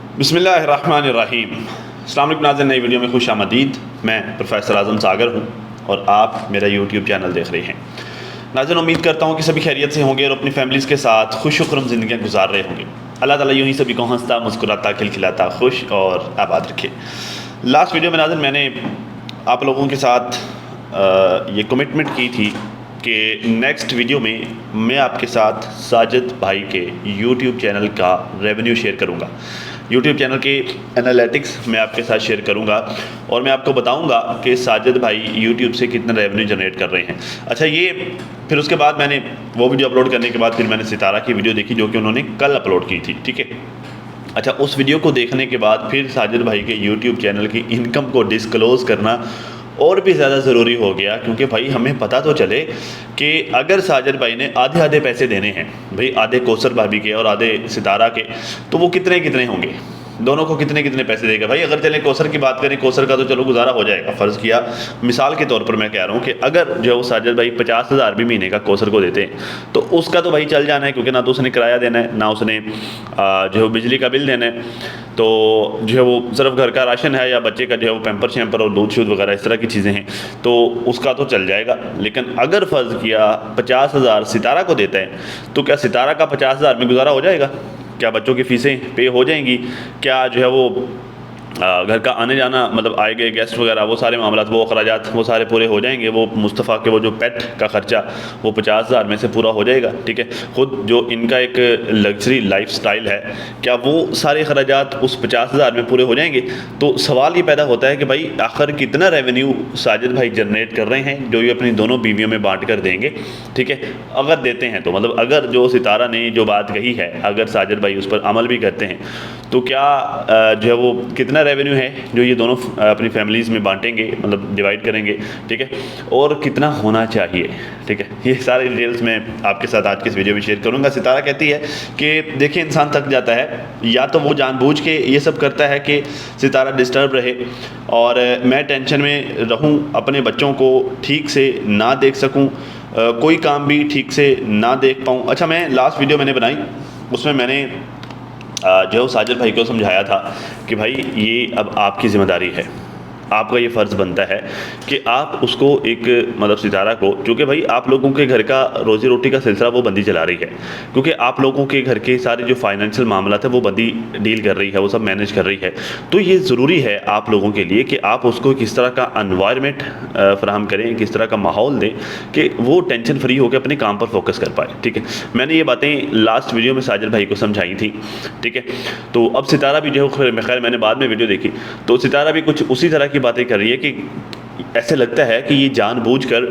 बिस्मिल्लाहिर्रहमानिर्रहीम। अस्सलाम वालेकुम नाज़रीन, नई वीडियो में खुश आमदीद। मैं प्रोफेसर आज़म सागर हूँ और आप मेरा यूट्यूब चैनल देख रहे हैं। नाज़रीन, उम्मीद करता हूँ कि सभी खैरियत से होंगे और अपनी फैमिलीज़ के साथ खुश खुरम ज़िंदगियाँ गुजार रहे होंगे। अल्लाह ताला यूँ ही सभी को हंसता मुस्कुराता खिलखिलाता खुश और आबाद रखे। लास्ट वीडियो में नाज़रीन मैंने आप लोगों के साथ ये कमिटमेंट की थी कि नेक्स्ट वीडियो में मैं आपके साथ साजिद भाई के यूट्यूब चैनल का रेवेन्यू शेयर करूंगा। यूट्यूब चैनल के एनालिटिक्स मैं आपके साथ शेयर करूंगा और मैं आपको बताऊंगा कि साजिद भाई यूट्यूब से कितना रेवेन्यू जनरेट कर रहे हैं। अच्छा, ये फिर उसके बाद मैंने वो वीडियो अपलोड करने के बाद फिर मैंने सितारा की वीडियो देखी जो कि उन्होंने कल अपलोड की थी, ठीक है। अच्छा, उस वीडियो को देखने के बाद फिर साजिद भाई के यूट्यूब चैनल की इनकम को डिस्क्लोज़ करना और भी ज़्यादा ज़रूरी हो गया, क्योंकि भाई हमें पता तो चले कि अगर साजिद भाई ने आधे आधे पैसे देने हैं, भाई आधे कौसर भाभी के और आधे सितारा के, तो वो कितने कितने होंगे, दोनों को कितने कितने पैसे देगा भाई। अगर चलें कौसर की बात करें, कौसर का तो चलो गुजारा हो जाएगा, फ़र्ज़ किया मिसाल के तौर पर मैं कह रहा हूँ कि अगर जो वो साजिद भाई 50,000 भी महीने का कौसर को देते हैं तो उसका तो भाई चल जाना है, क्योंकि ना तो उसने किराया देना है, ना उसने जो है बिजली का बिल देना है, तो जो है वो सिर्फ घर का राशन है या बच्चे का जो है वो पैम्पर शैम्पर और दूध शूध वगैरह इस तरह की चीज़ें हैं, तो उसका तो चल जाएगा। लेकिन अगर फ़र्ज़ किया 50,000 सितारा को देता है तो क्या सितारा का 50,000 में गुजारा हो जाएगा? क्या बच्चों की फ़ीसें पे हो जाएंगी? क्या जो है वो घर का आने जाना, मतलब आए गए गेस्ट वगैरह, वो सारे मामला, वो अखराजात वो सारे पूरे हो जाएंगे? वो मुस्तफ़ा के वो जो पेट का ख़र्चा वो 50,000 में से पूरा हो जाएगा, ठीक है। ख़ुद जो इनका एक लग्जरी लाइफ स्टाइल है, क्या वो सारे अखराजात उस 50,000 में पूरे हो जाएंगे? तो सवाल ये पैदा होता है कि भाई आखिर कितना रेवेन्यू साजिद भाई जनरेट कर रहे हैं जो ये अपनी दोनों बीवियों में बांट कर देंगे, ठीक है। अगर देते हैं तो मतलब अगर जो सितारा ने जो बात कही है अगर साजिद भाई उस पर अमल भी करते हैं तो क्या जो है वो कितना रेवेन्यू है जो ये दोनों अपनी फैमिलीज़ में बांटेंगे, मतलब डिवाइड करेंगे, ठीक है, और कितना होना चाहिए, ठीक है। ये सारे डिटेल्स मैं आपके साथ आज के इस वीडियो में शेयर करूंगा। सितारा कहती है कि देखिए इंसान थक जाता है, या तो वो जानबूझ के ये सब करता है कि सितारा डिस्टर्ब रहे और मैं टेंशन में रहूं, अपने बच्चों को ठीक से ना देख सकूं, कोई काम भी ठीक से ना देख पाऊँ। अच्छा, मैं लास्ट वीडियो मैंने बनाई उसमें मैंने जो साजिद भाई को समझाया था कि भाई ये अब आपकी ज़िम्मेदारी है, आपका ये फ़र्ज़ बनता है कि आप उसको एक मतलब सितारा को, क्योंकि भाई आप लोगों के घर का रोज़ी रोटी का सिलसिला वो बंदी चला रही है, क्योंकि आप लोगों के घर के सारे जो फाइनेंशियल मामला है वो बंदी डील कर रही है, वो सब मैनेज कर रही है। तो ये ज़रूरी है आप लोगों के लिए कि आप उसको किस तरह का एनवायरनमेंट फ़राहम करें, किस तरह का माहौल दें कि वो टेंशन फ्री होकर अपने काम पर फोकस कर पाए, ठीक है। मैंने ये बातें लास्ट वीडियो में साजिद भाई को समझाई थी, ठीक है। तो अब सितारा भी जो है, खैर मैंने बाद में वीडियो देखी तो सितारा भी कुछ उसी तरह की बातें कर रही है कि ऐसे लगता है कि ये जानबूझकर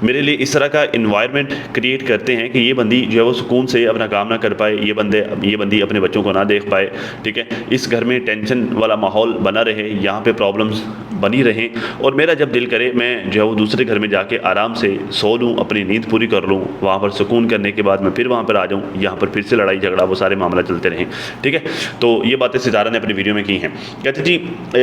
मेरे लिए इस तरह का इन्वायरमेंट क्रिएट करते हैं कि ये बंदी जो है वो सुकून से अपना काम ना कर पाए, ये बंदी अपने बच्चों को ना देख पाए, ठीक है। इस घर में टेंशन वाला माहौल बना रहे, यहाँ पे प्रॉब्लम्स बनी रहें और मेरा जब दिल करे मैं जो है वो दूसरे घर में जाके आराम से सो लूँ, अपनी नींद पूरी कर लूँ, वहाँ पर सुकून करने के बाद मैं फिर वहाँ पर आ जाऊँ, यहाँ पर फिर से लड़ाई झगड़ा वो सारे मामला चलते रहें, ठीक है। तो ये बातें सितारा ने अपनी वीडियो में की हैं। कहते जी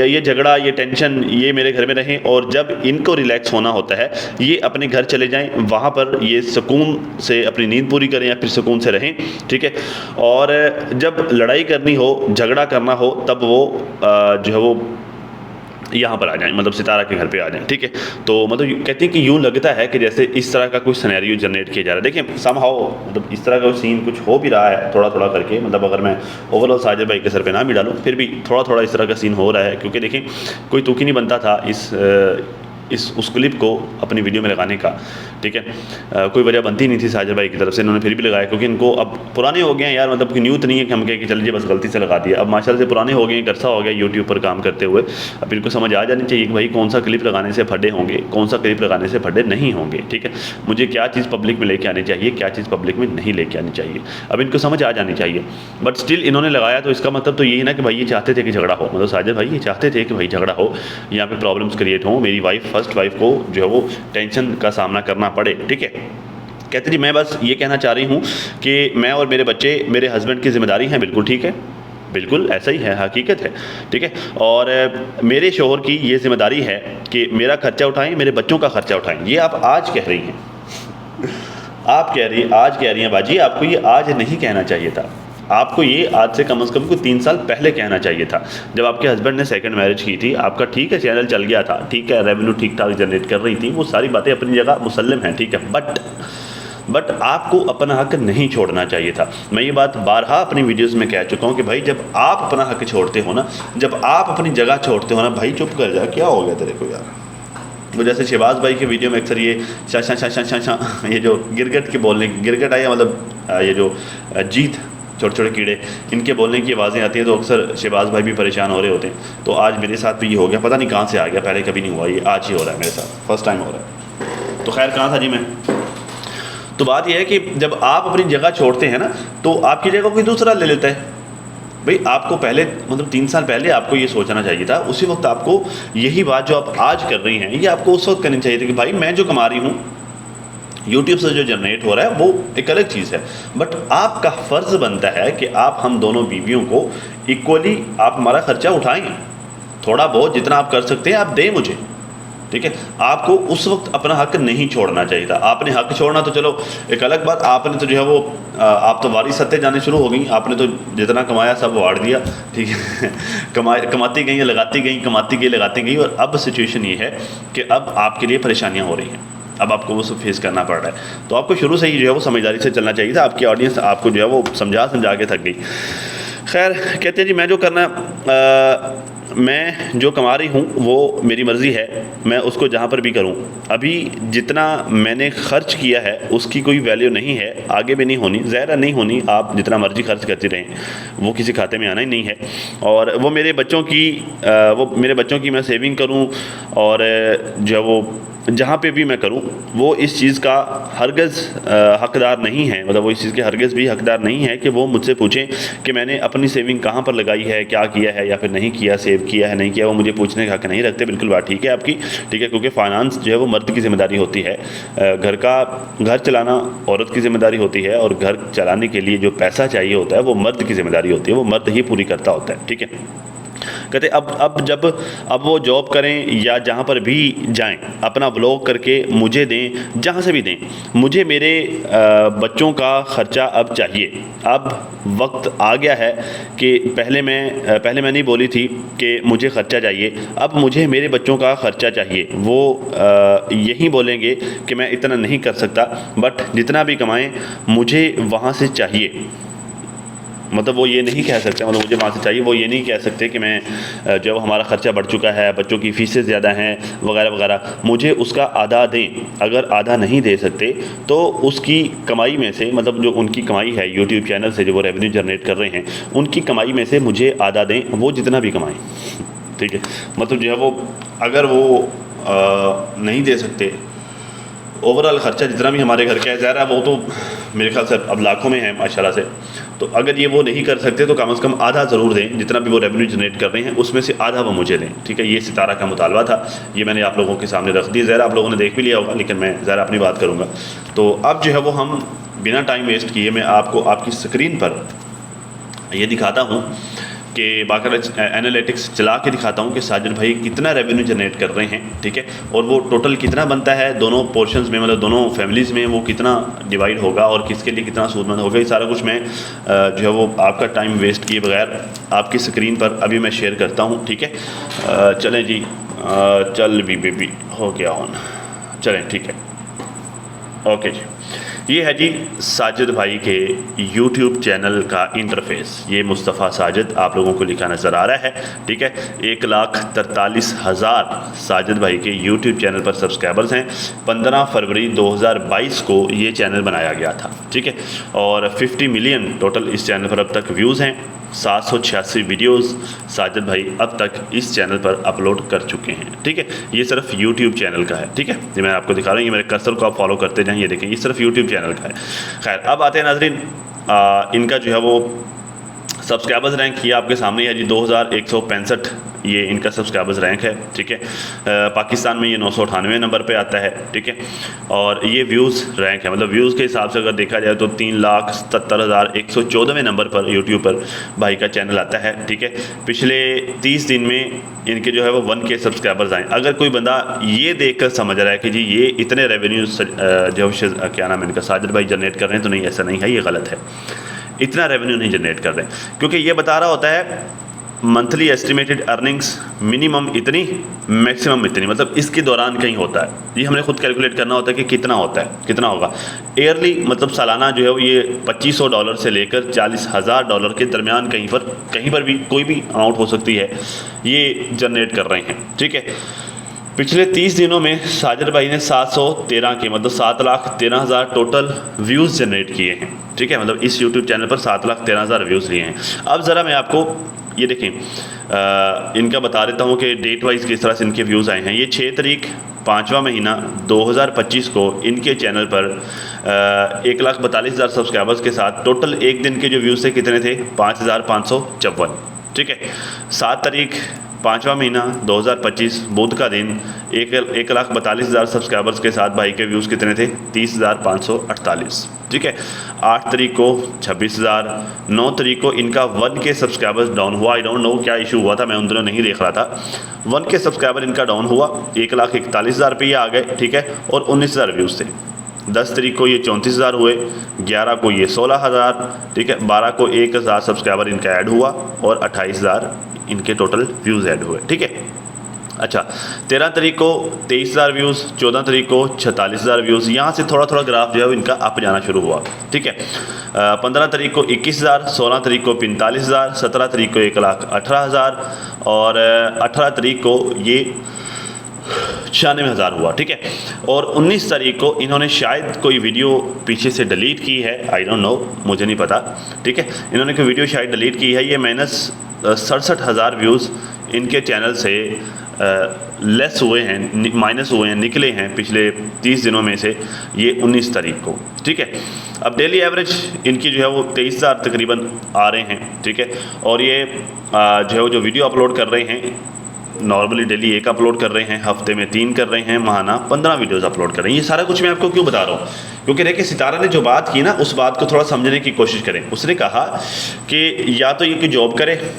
ये झगड़ा, ये टेंशन, ये मेरे घर में रहें और जब इनको रिलैक्स होना होता है ये अपने घर चले जाएं, वहाँ पर ये सुकून से अपनी नींद पूरी करें या फिर सुकून से रहें, ठीक है। और जब लड़ाई करनी हो, झगड़ा करना हो, तब वो जो है वो यहाँ पर आ जाएं, मतलब सितारा के घर पे आ जाएं, ठीक है। तो मतलब कहते हैं कि यूँ लगता है कि जैसे इस तरह का कुछ सिनेरियो जनरेट किया जा रहा है। देखिए समहाउ मतलब इस तरह का सीन कुछ हो भी रहा है थोड़ा थोड़ा करके, मतलब अगर मैं ओवरऑल साजिद भाई के सर पे ना भी डालूँ फिर भी थोड़ा थोड़ा इस तरह का सीन हो रहा है, क्योंकि देखिए कोई तुक ही नहीं बनता था उस क्लिप को अपनी वीडियो में लगाने का, ठीक है। कोई वजह बनती नहीं थी साजिद भाई की तरफ से, इन्होंने फिर भी लगाया क्योंकि इनको अब पुराने हो गए हैं यार, मतलब कि न्यू तो नहीं है कि हम कहें कि चलिए बस गलती से लगा दिया। अब माशाल्लाह से पुराने हो गए हैं, करसा हो गया यूट्यूब पर काम करते हुए। अब इनको समझ आ जानी चाहिए कि भाई कौन सा क्लिप लगाने से फटे होंगे, कौन सा क्लिप लगाने से फटे नहीं होंगे, ठीक है। मुझे क्या चीज़ पब्लिक में लेके आनी चाहिए, क्या चीज़ पब्लिक में नहीं लेके आनी चाहिए, अब इनको समझ आ जानी चाहिए। बट स्टिल इन्होंने लगाया तो इसका मतलब तो यही ना कि भाई ये चाहते थे कि झगड़ा हो, मतलब साजिद भाई ये चाहते थे कि भाई झगड़ा हो, यहाँ पे प्रॉब्लम्स क्रिएट हो, मेरी वाइफ फर्स्ट वाइफ को जो है वो टेंशन का सामना करना पड़े, ठीक है। कहते जी मैं बस ये कहना चाह रही हूँ कि मैं और मेरे बच्चे मेरे हस्बैंड की ज़िम्मेदारी हैं, बिल्कुल ठीक है, बिल्कुल ऐसा ही है, हकीकत है, ठीक है। और मेरे शोहर की ये ज़िम्मेदारी है कि मेरा खर्चा उठाएं, मेरे बच्चों का खर्चा उठाएं। ये आप आज कह रही हैं, आप आज कह रही हैं बाजी, आपको ये आज नहीं कहना चाहिए था। आपको ये आज से कम कोई 3 साल पहले कहना चाहिए था, जब आपके हस्बैंड ने सेकंड मैरिज की थी। आपका ठीक है चैनल चल गया था, ठीक है रेवेन्यू ठीक ठाक जनरेट कर रही थी, वो सारी बातें अपनी जगह मुसल्लम हैं, ठीक है, बट आपको अपना हक नहीं छोड़ना चाहिए था। मैं ये बात बारहा अपनी वीडियोस में कह चुका हूँ कि भाई जब आप अपना हक छोड़ते हो ना, जब आप अपनी जगह छोड़ते हो ना, भाई चुप कर जा, क्या हो गया तेरे को यार। वो जैसे शहबाज भाई के वीडियो में अक्सर ये शा शा शा शा शा शा ये जो गिरगट के बोलने, गिरगट आया मतलब ये जो जीत, छोटे छोटे कीड़े, इनके बोलने की आवाज़ें आती हैं, तो अक्सर शहबाज भाई भी परेशान हो रहे होते हैं। तो आज मेरे साथ भी ये हो गया, पता नहीं कहाँ से आ गया, पहले कभी नहीं हुआ, ये आज ही हो रहा है मेरे साथ, फर्स्ट टाइम हो रहा है। तो खैर कहाँ था जी मैं, तो बात यह है कि जब आप अपनी जगह छोड़ते हैं ना, तो आपकी जगह कोई दूसरा ले लेता है। भाई आपको पहले मतलब 3 साल पहले आपको ये सोचना चाहिए था, उसी वक्त आपको यही बात जो आप आज कर रही हैं, ये आपको उस वक्त करनी चाहिए थी कि भाई मैं जो कमा रही हूँ, यूट्यूब से जो जनरेट हो रहा है वो एक अलग चीज़ है, बट आपका फ़र्ज़ बनता है कि आप हम दोनों बीवियों को इक्वली आप हमारा ख़र्चा उठाएँ, थोड़ा बहुत जितना आप कर सकते हैं आप दें मुझे, ठीक है। आपको उस वक्त अपना हक नहीं छोड़ना चाहिए था। आपने हक छोड़ना तो चलो एक अलग बात, आपने तो जो है वो आप तो वारी सत्ते जाने शुरू हो गई, आपने तो जितना कमाया सब वाड़ दिया, ठीक है कमाती गई लगाती गई, कमाती गई लगाती गई, और अब सिचुएशन ये है कि अब आपके लिए परेशानियाँ हो रही हैं, अब आपको वो सब फेस करना पड़ रहा है। तो आपको शुरू से ही जो है वो समझदारी से चलना चाहिए था। आपकी ऑडियंस आपको जो है वो समझा के थक गई। खैर कहते हैं जी मैं जो करना मैं जो कमा रही हूँ वो मेरी मर्ज़ी है, मैं उसको जहाँ पर भी करूँ। अभी जितना मैंने ख़र्च किया है उसकी कोई वैल्यू नहीं है, आगे भी नहीं होनी, ज़ाहिर नहीं होनी। आप जितना मर्ज़ी खर्च करते रहें, वो किसी खाते में आना ही नहीं है। और वो मेरे बच्चों की मैं सेविंग करूँ, और जो है वो जहाँ पे भी मैं करूँ, वो इस चीज़ का हरगिज़ हकदार नहीं है, मतलब वो इस चीज़ के हरगिज़ भी हकदार नहीं है कि वो मुझसे पूछें कि मैंने अपनी सेविंग कहाँ पर लगाई है, क्या किया है या फिर नहीं किया, सेव किया है नहीं किया, वो मुझे पूछने का हक नहीं रखते। बिल्कुल बात ठीक है आपकी, ठीक है, क्योंकि फ़ाइनेंस जो है वो मर्द की ज़िम्मेदारी होती है। घर चलाना औरत की ज़िम्मेदारी होती है, और घर चलाने के लिए जो पैसा चाहिए होता है वो मर्द की ज़िम्मेदारी होती है, वो मर्द ही पूरी करता होता है, ठीक है। कहते अब वो जॉब करें या जहाँ पर भी जाएं, अपना व्लॉग करके मुझे दें, जहाँ से भी दें, मुझे मेरे बच्चों का ख़र्चा अब चाहिए। अब वक्त आ गया है कि पहले मैं नहीं बोली थी कि मुझे ख़र्चा चाहिए, अब मुझे मेरे बच्चों का ख़र्चा चाहिए। वो यही बोलेंगे कि मैं इतना नहीं कर सकता, बट जितना भी कमाएं मुझे वहाँ से चाहिए। मतलब वो ये नहीं कह सकते, मतलब मुझे वहाँ से चाहिए, वो ये नहीं कह सकते कि मैं जो हमारा ख़र्चा बढ़ चुका है, बच्चों की फ़ीसें ज़्यादा हैं वगैरह वगैरह, मुझे उसका आधा दें। अगर आधा नहीं दे सकते तो उसकी कमाई में से, मतलब जो उनकी कमाई है यूट्यूब चैनल से जो वो रेवेन्यू जनरेट कर रहे हैं, उनकी कमाई में से मुझे आधा दें, वो जितना भी कमाएँ, ठीक है। मतलब जो है वो अगर वो नहीं दे सकते, ओवरऑल ख़र्चा जितना भी हमारे घर का है, ज़ाहिर है वो तो मेरे ख्याल से अब लाखों में है माशाल्लाह से, तो अगर ये वो नहीं कर सकते तो कम से कम आधा ज़रूर दें, जितना भी वो रेवेन्यू जनरेट कर रहे हैं उसमें से आधा वो मुझे दें, ठीक है। ये सितारा का मुतालबा था, ये मैंने आप लोगों के सामने रख दी। ज़ाहिर आप लोगों ने देख भी लिया होगा, लेकिन मैं ज़रा अपनी बात करूँगा। तो अब जो है वो हम बिना टाइम वेस्ट किए मैं आपको आपकी स्क्रीन पर ये दिखाता हूँ कि बाकायदा एनालिटिक्स चला के दिखाता हूँ कि साजिद भाई कितना रेवेन्यू जनरेट कर रहे हैं, ठीक है, और वो टोटल कितना बनता है दोनों पोर्शंस में, मतलब दोनों फैमिलीज़ में वो कितना डिवाइड होगा और किसके लिए कितना सूदमंद होगा। ये सारा कुछ मैं जो है वो आपका टाइम वेस्ट किए बगैर आपकी स्क्रीन पर अभी मैं शेयर करता हूँ, ठीक है। चलें जी, चल भी हो गया ऑन, चलें ठीक है, ओके जी। ये है जी साजिद भाई के YouTube चैनल का इंटरफेस। ये मुस्तफ़ा साजिद आप लोगों को लिखा नज़र आ रहा है, ठीक है। 1,43,000 साजिद भाई के YouTube चैनल पर सब्सक्राइबर्स हैं। 15 फरवरी 2022 को ये चैनल बनाया गया था, ठीक है, और 50 मिलियन टोटल इस चैनल पर अब तक व्यूज़ हैं। 786 वीडियोज़ साजिद भाई अब तक इस चैनल पर अपलोड कर चुके हैं, ठीक है। ये सिर्फ YouTube चैनल का है, ठीक है, ये मैं आपको दिखा रहा हूँ, ये मेरे कर्सर को आप फॉलो करते जाएं, ये देखें, ये सिर्फ YouTube चैनल का है। खैर अब आते हैं नाज़रीन, इनका जो है वो सब्सक्राइबर्स रैंक ये आपके सामने है जी, 2165 ये इनका सब्सक्राइबर्स रैंक है, ठीक है। पाकिस्तान में ये 998 नंबर पे आता है, ठीक है। और ये व्यूज़ रैंक है, मतलब व्यूज़ के हिसाब से अगर देखा जाए तो 3,77,114वें नंबर पर यूट्यूब पर भाई का चैनल आता है, ठीक है। पिछले 30 दिन में इनके जो है वो 1K सब्सक्राइबर्स आए। अगर कोई बंदा ये देख कर समझ रहा है कि जी ये इतने रेवेन्यू जो क्या नाम है इनका साजिद भाई जनरेट कर रहे हैं, तो नहीं, ऐसा नहीं है, ये गलत है। इतना रेवेन्यू नहीं जनरेट कर रहे, क्योंकि ये बता रहा होता है मंथली एस्टिमेटेड अर्निंग्स मिनिमम इतनी, मैक्सिमम इतनी, मतलब इसके दौरान कहीं होता है। ये हमने खुद कैलकुलेट करना होता है कि कितना होता है, कितना होगा। ईयरली मतलब सालाना जो है वो ये $2500 से लेकर $40,000 के दरमियान कहीं पर भी कोई भी अमाउंट हो सकती है, ये जनरेट कर रहे हैं। ठीक है, पिछले 30 दिनों में साजिद भाई ने 713 के मतलब 7,13,000 टोटल व्यूज़ जनरेट किए हैं। ठीक है, मतलब इस यूट्यूब चैनल पर 7,13,000 व्यूज़ लिए हैं। अब ज़रा मैं आपको ये देखें, इनका बता देता हूँ कि डेट वाइज किस तरह से इनके व्यूज़ आए हैं। ये 6 तारीख 5वां महीना 2025 को इनके चैनल पर 1,42,000 सब्सक्राइबर्स के साथ टोटल एक दिन के जो व्यूज़ थे कितने थे, 5,554। ठीक है, 7 तारीख 5वां महीना 2025 बुध का दिन 1,42,000 सब्सक्राइबर्स के साथ भाई के व्यूज़ कितने थे, 30,548। ठीक है, 8 तारीख को 26,000, 9 तारीख को इनका 1K सब्सक्राइबर्स डाउन हुआ। आई डोंट नो क्या इशू हुआ था, मैं उन दिनों नहीं देख रहा था। 1K सब्सक्राइबर इनका डाउन हुआ, 1,41,000 पे आ गए। ठीक है, और 19,000 व्यूज़ थे। 10 तारीख को ये 34,000 हुए, 11 को ये 16,000। ठीक है, 12 को 1,000 सब्सक्राइबर इनका ऐड हुआ और 28,000 इनके टोटल व्यूज़ ऐड हुए। ठीक है, अच्छा 13 तारीख को 23,000 व्यूज़, 14 तारीख को 46,000 व्यूज़। यहाँ से थोड़ा थोड़ा ग्राफ जो है इनका अप जाना शुरू हुआ। ठीक है, 15 तारीख को 21,000, 16 तारीख को 45,000, 17 तारीख को 1,18,000 और 18 तारीख को ये 96,000 हुआ। ठीक है, और 19 तारीख को इन्होंने शायद कोई वीडियो पीछे से डिलीट की है, आई डोंट नो, मुझे नहीं पता। ठीक है, इन्होंने कोई वीडियो शायद डिलीट की है। ये -67,000 व्यूज़ इनके चैनल से लेस हुए हैं, माइनस हुए हैं, निकले हैं पिछले 30 दिनों में से, ये 19 तारीख को। ठीक है, अब डेली एवरेज इनकी जो है वो 23,000 तकरीबन आ रहे हैं। ठीक है, और ये जो है वो जो वीडियो अपलोड कर रहे हैं, नॉर्मली डेली 1 अपलोड कर रहे हैं, हफ्ते में 3 कर रहे हैं, माहाना 15 वीडियोस अपलोड कर रहे हैं। ये सारा कुछ मैं आपको क्यों बता रहा हूँ, क्योंकि देखिए सितारा ने जो बात की ना, उस बात को थोड़ा समझने की कोशिश करें। उसने कहा कि या तो ये कोई जॉब करे,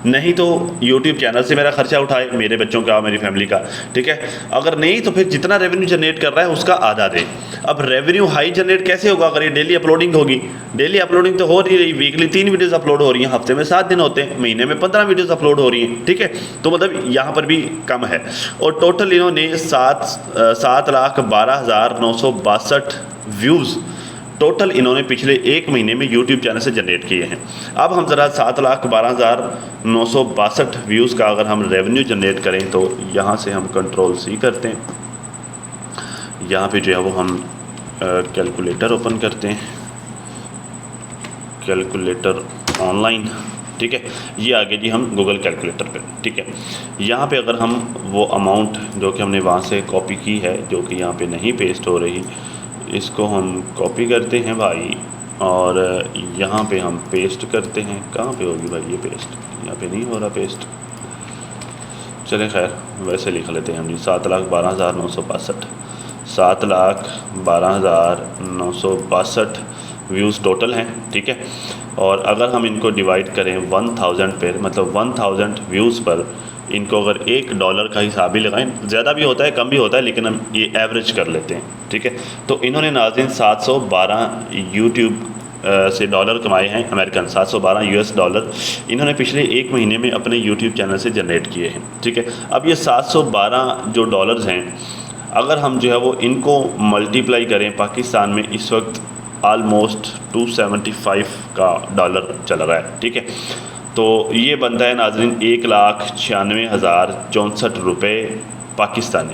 नहीं तो यूट्यूब चैनल से मेरा खर्चा उठाए, मेरे बच्चों का, मेरी फैमिली का। ठीक है, अगर नहीं तो फिर जितना रेवेन्यू जनरेट कर रहा है उसका आधा दे। अब रेवेन्यू हाई जनरेट कैसे होगा अगर ये डेली अपलोडिंग होगी? डेली अपलोडिंग तो हो रही, वीकली 3 वीडियोस अपलोड हो रही हैं, हफ्ते में 7 दिन होते हैं, महीने में 15 वीडियोस अपलोड हो रही हैं। ठीक है, तो मतलब यहाँ पर भी कम है। और टोटल इन्होंने 7,12,962 व्यूज़ टोटल इन्होंने पिछले 1 महीने में यूट्यूब चैनल से जनरेट किए हैं। अब हम ज़रा 7,12,962 व्यूज़ का अगर हम रेवेन्यू जनरेट करें तो यहाँ से हम Ctrl+C करते हैं, यहाँ पे जो है वो हम कैलकुलेटर ओपन करते हैं, कैलकुलेटर ऑनलाइन। ठीक है, ये आ गया जी हम गूगल कैलकुलेटर पे। ठीक है, यहाँ पे अगर हम वो अमाउंट जो कि हमने वहाँ से कॉपी की है, जो कि यहाँ पे नहीं पेस्ट हो रही, इसको हम कॉपी करते हैं भाई और यहाँ पे हम पेस्ट करते हैं। कहाँ पे होगी भाई ये पेस्ट? यहाँ पे नहीं हो रहा पेस्ट। चलें खैर वैसे लिख लेते हैं हम जी, 7,12,962 7,12,962 व्यूज़ टोटल हैं। ठीक है, और अगर हम इनको डिवाइड करें 1000 पे, मतलब 1000 व्यूज़ पर इनको अगर $1 का हिसाब भी लगाएं, ज़्यादा भी होता है कम भी होता है, लेकिन हम ये एवरेज कर लेते हैं। ठीक है, तो इन्होंने नाज़रीन 712 यूट्यूब से डॉलर कमाए हैं, अमेरिकन 712 US डॉलर इन्होंने पिछले 1 महीने में अपने यूट्यूब चैनल से जनरेट किए हैं। ठीक है, अब ये 712 जो डॉलर्स हैं, अगर हम जो है वो इनको मल्टीप्लाई करें, पाकिस्तान में इस वक्त आलमोस्ट 275 का डॉलर चल रहा है। ठीक है, तो ये बनता है नाज़रीन 1,96,064 रुपये पाकिस्तानी।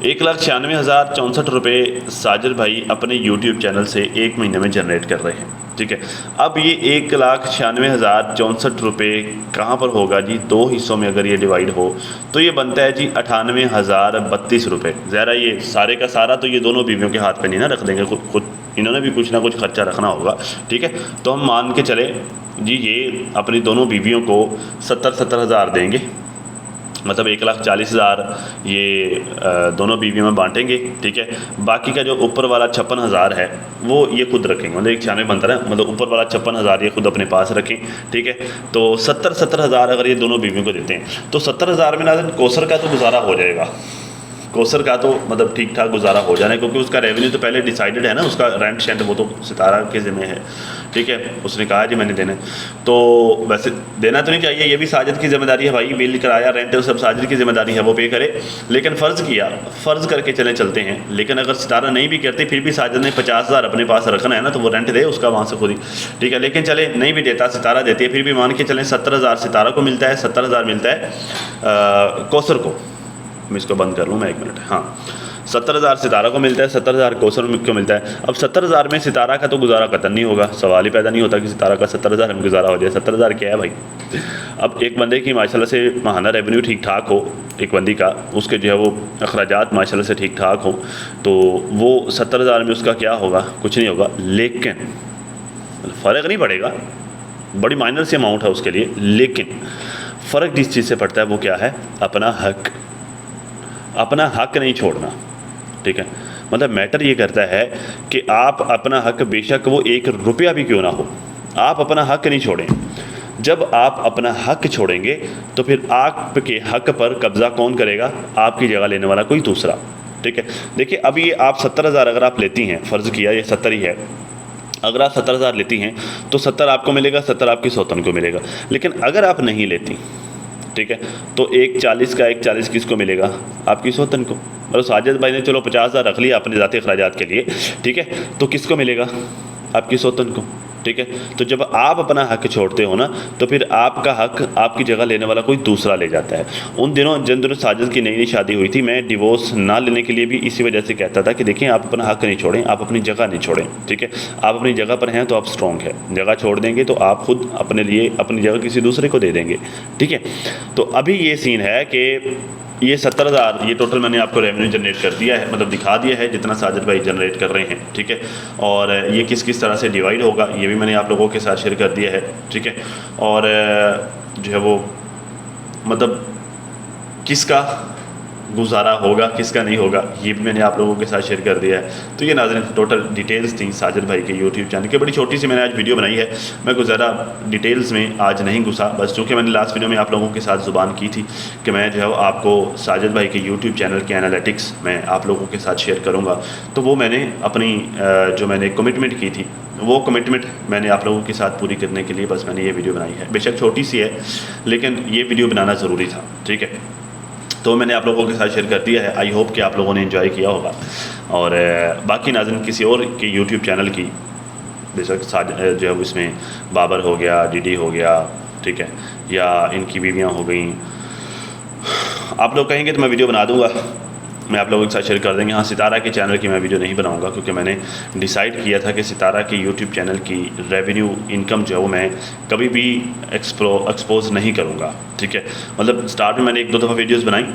1,96,064 रुपये साजिद भाई अपने यूट्यूब चैनल से 1 महीने में जनरेट कर रहे हैं। ठीक है, अब ये 1,96,064 रुपये कहाँ पर होगा जी? 2 हिस्सों में अगर ये डिवाइड हो तो ये बनता है जी 98,032 रुपये। ज़रा ये सारे का सारा तो ये दोनों बीवियों के हाथ पे नहीं ना रख देंगे, खुद इन्होंने भी कुछ ना कुछ खर्चा रखना होगा। ठीक है, तो हम मान के चले जी ये अपनी दोनों बीवियों को 70 हज़ार देंगे, मतलब 1,40,000 ये दोनों बीवियों में बांटेंगे। ठीक है, बाकी का जो ऊपर वाला 56,000 है वो ये खुद रखेंगे, मतलब 96 बनता है, मतलब ऊपर वाला 56,000 ये खुद अपने पास रखें। ठीक है, तो 70 हज़ार अगर ये दोनों बीवियों को देते हैं तो 70,000 में नाज़रीन कोसर का तो गुजारा हो जाएगा। कोसर का तो मतलब ठीक ठाक गुजारा हो जाना है, क्योंकि उसका रेवेन्यू तो पहले डिसाइडेड है ना, उसका रेंट शेंट वो तो सितारा के ज़िम्मे है, ठीक है। उसने कहा जी मैंने देना है, तो वैसे देना तो नहीं चाहिए, ये भी साजिद की जिम्मेदारी है भाई, बिल किराया रेंट सब साजिद की जिम्मेदारी है, वो पे करे। लेकिन फ़र्ज़ किया, फ़र्ज़ करके चले चलते हैं, लेकिन अगर सितारा नहीं भी करती फिर भी साजिद ने 50,000 अपने पास रखना है ना, तो वो रेंट दे उसका वहाँ से खुद ही, ठीक है। लेकिन चले नहीं भी देता, सितारा देती है, फिर भी मान के चलें 70,000 सितारा को मिलता है, 70,000 मिलता है कौसर को। मैं इसको बंद कर लूँ मैं 1 मिनट, हाँ। 70,000 सितारा को मिलता है, 70,000 कौसर को मिलता है। अब 70,000 में सितारा का तो गुजारा कतन नहीं होगा, सवाल ही पैदा नहीं होता कि सितारा का 70,000 में गुजारा हो जाए। 70,000 क्या है भाई। अब एक बंदे की माशाल्लाह से माहाना रेवेन्यू ठीक ठाक हो, एक बंदी का, उसके जो है वो अखराजात माशाल्लाह से ठीक ठाक हो, तो वो 70,000 में उसका क्या होगा, कुछ नहीं होगा। लेकिन फ़र्क नहीं पड़ेगा, बड़ी माइनर सी अमाउंट है उसके लिए, लेकिन फ़र्क जिस चीज़ से पड़ता है वो क्या है, अपना हक, अपना हक नहीं छोड़ना, ठीक है। मतलब मैटर ये करता है कि आप अपना हक, बेशक वो 1 रुपया भी क्यों ना हो, आप अपना हक नहीं छोड़ें। जब आप अपना हक छोड़ेंगे तो फिर आपके हक पर कब्ज़ा कौन करेगा, आपकी जगह लेने वाला कोई दूसरा, ठीक है। देखिए अब ये आप 70,000 अगर आप लेती हैं, फ़र्ज़ किया ये 70 ही है, अगर आप 70,000 लेती हैं तो 70 आपको मिलेगा, 70 आपकी सौतन को मिलेगा। लेकिन अगर आप नहीं लेती, ठीक है, तो 1 का 1 किसको मिलेगा, आपकी सौतन को। मतलब साजिद भाई ने चलो 50,000 रख लिया अपने ज़ाती अखराजात के लिए, ठीक है, तो किसको मिलेगा, आपकी सौतन को, ठीक है। तो जब आप अपना हक छोड़ते हो ना, तो फिर आपका हक आपकी जगह लेने वाला कोई दूसरा ले जाता है। उन दिनों जिन दिनों साजिद की नई नई शादी हुई थी, मैं डिवोर्स ना लेने के लिए भी इसी वजह से कहता था कि देखिए आप अपना हक नहीं छोड़ें, आप अपनी जगह नहीं छोड़ें, ठीक है। आप अपनी जगह पर हैं तो आप स्ट्रॉन्ग है, जगह छोड़ देंगे तो आप खुद अपने लिए अपनी जगह किसी दूसरे को दे देंगे, ठीक है। तो अभी ये सीन है कि ये 70,000 ये टोटल मैंने आपको रेवेन्यू जनरेट कर दिया है, मतलब दिखा दिया है जितना साजिद भाई जनरेट कर रहे हैं, ठीक है। और ये किस किस तरह से डिवाइड होगा ये भी मैंने आप लोगों के साथ शेयर कर दिया है, ठीक है। और जो है वो मतलब किसका गुजारा होगा किसका नहीं होगा ये भी मैंने आप लोगों के साथ शेयर कर दिया है। तो ये नाज़रीन टोटल डिटेल्स थी साजिद भाई के यूट्यूब चैनल की, बड़ी छोटी सी मैंने आज वीडियो बनाई है, मैं कुछ ज़्यादा डिटेल्स में आज नहीं घुसा, बस चूँकि मैंने लास्ट वीडियो में आप लोगों के साथ ज़ुबान की थी कि मैं जो है आपको साजिद भाई के यूट्यूब चैनल के एनालिटिक्स मैं आप लोगों के साथ शेयर करूँगा। तो वो मैंने अपनी जो मैंने कमिटमेंट की थी, वो कमिटमेंट मैंने आप लोगों के साथ पूरी करने के लिए बस मैंने ये वीडियो बनाई है। बेशक छोटी सी है लेकिन ये वीडियो बनाना ज़रूरी था, ठीक है। तो मैंने आप लोगों के साथ शेयर कर दिया है, आई होप कि आप लोगों ने एंजॉय किया होगा। और बाकी नाज़रीन किसी और के यूट्यूब चैनल की बेशक जो है इसमें बाबर हो गया, डीडी हो गया, ठीक है, या इनकी बीवियाँ हो गई, आप लोग कहेंगे तो मैं वीडियो बना दूँगा, मैं आप लोगों के साथ शेयर कर देंगे। हाँ, सितारा के चैनल की मैं वीडियो नहीं बनाऊंगा क्योंकि मैंने डिसाइड किया था कि सितारा के यूट्यूब चैनल की रेवेन्यू इनकम जो है वो मैं कभी भी एक्सपोज नहीं करूंगा, ठीक है। मतलब स्टार्ट में मैंने 1-2 दफ़ा वीडियोस बनाई,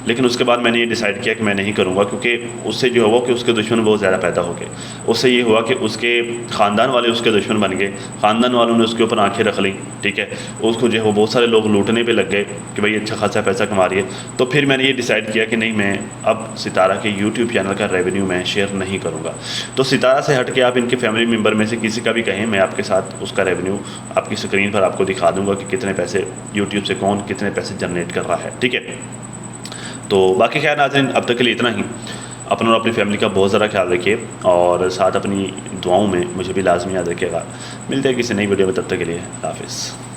लेकिन उसके बाद मैंने ये डिसाइड किया कि मैं नहीं करूँगा, क्योंकि उससे जो हुआ कि उसके दुश्मन बहुत ज़्यादा पैदा हो गए। उससे ये हुआ कि उसके ख़ानदान वाले उसके दुश्मन बन गए, ख़ानदान वालों ने उसके ऊपर आंखें रख ली, ठीक है। उसको जो है वो बहुत सारे लोग लूटने पे लग गए कि भाई अच्छा खासा पैसा कमा रही है। तो फिर मैंने ये डिसाइड किया कि नहीं, मैं अब सितारा के यूट्यूब चैनल का रेवेन्यू मैं शेयर नहीं करूँगा। तो सितारा से हट के आप इनके फैमिली मेम्बर में से किसी का भी कहें, मैं आपके साथ उसका रेवेन्यू आपकी स्क्रीन पर आपको दिखा दूँगा कि कितने पैसे यूट्यूब से कौन कितने पैसे जनरेट कर रहा है, ठीक है। तो बाकी खैर नाज़रीन अब तक के लिए इतना ही। अपना और अपनी फैमिली का बहुत ज़्यादा ख्याल रखिए और साथ अपनी दुआओं में मुझे भी लाजमी याद रखिएगा। मिलते हैं किसी नई वीडियो में, तब तक के लिए हाफ़िज़।